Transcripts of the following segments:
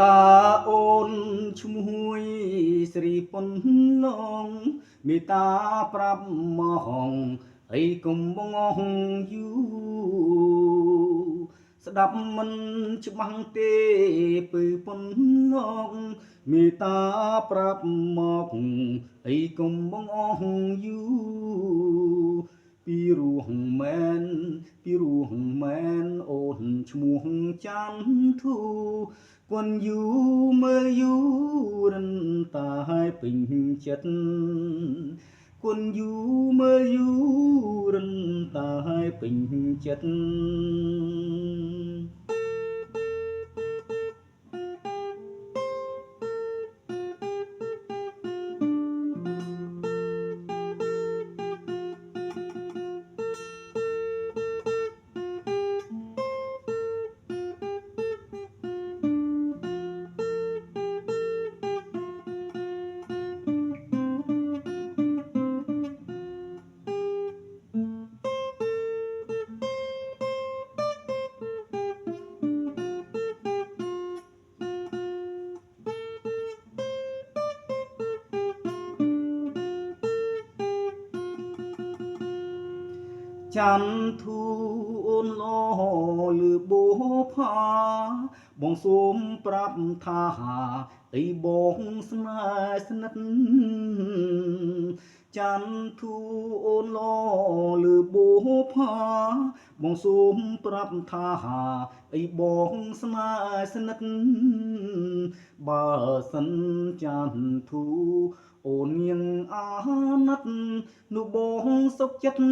តាអូនឈ្មោះស្រីប៉ុនឡងមេតាប្រាប់មកអីកុំបងអងយូស្ដាប់មិនច្បាស់ទេពើប៉ុនឡងមេតាប្រាប់មកអីកុំបងអងយូពីរោះមែនពីរោះមែនអូនឈ្មោះច័ន្ទធូគន់យូមើលយូរិនតាឲ្យពេញចិត្តគន់យូមើលយូរិនតាឲ្យពេញចិត្តច័ន្ទធូអូនឡលឺបូផាបងសូមប្រាប់ថាអីបងស្នេហ៍ស្និទ្ធច័ន្ទធូអូនឡលឺបូផាបងសូមប្រាប់ថាអីបងស្នេហ៍ស្និទ្ធបើសិនច័ន្ទធូអូនមានអាណិតនោះបងសុខចិត្ត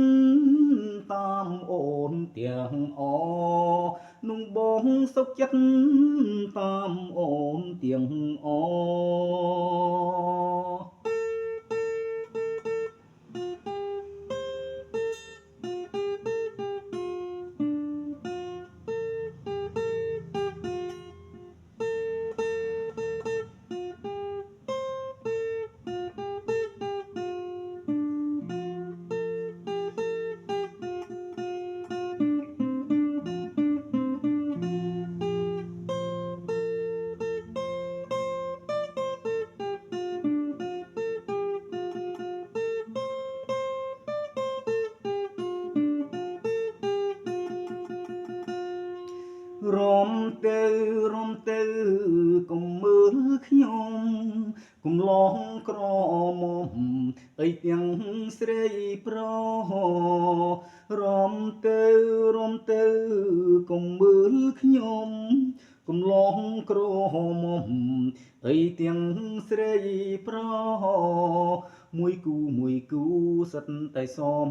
តាមអូនទាំងអនោះបងសុខចិត្តតាមអូនទាំងអរំទៅរំទៅកុំមើលខ្ញុំកុំឡងក្រមុំអីទាំងស្រីប្រុសរំទៅរំទៅកុំមើលខ្ញុំកុំឡងក្រមុំអីទាំងស្រីប្រុសមួយគូសិតតែសម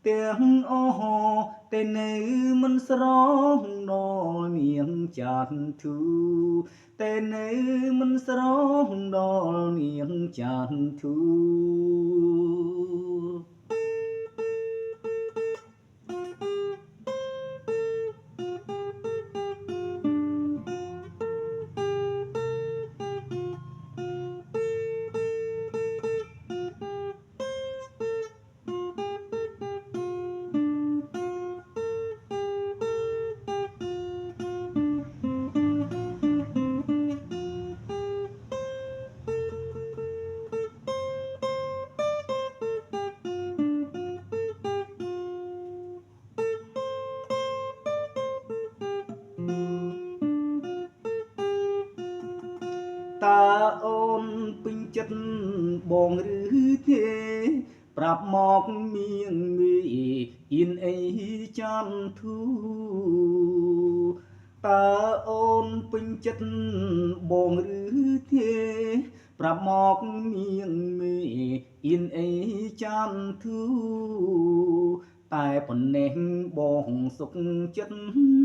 ទាំងអស់តែនៅមិនស្រងដល់នាងចាន់ធូតែនៅមិនស្រងដល់នាងចាន់ធូតើអូនពេញចិត្តបងឬទេប្រាប់មកមានមីអ៊ីនអីចាំធូតើអូនពេញចិត្តបងឬទេប្រាប់មកមានមីអ៊ីនអីចាំធូតែប៉ុណ្ណេះបងសុខចិត្ត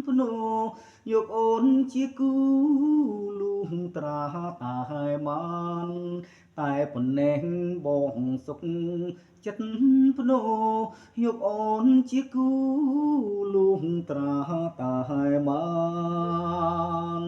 ភ្នោយកអូនជាគូលុះត្រាតែបានតែប៉ុណ្ណេះបងសុខចិត្តភ្នោយកអូនជាគូលុះត្រាតែបាន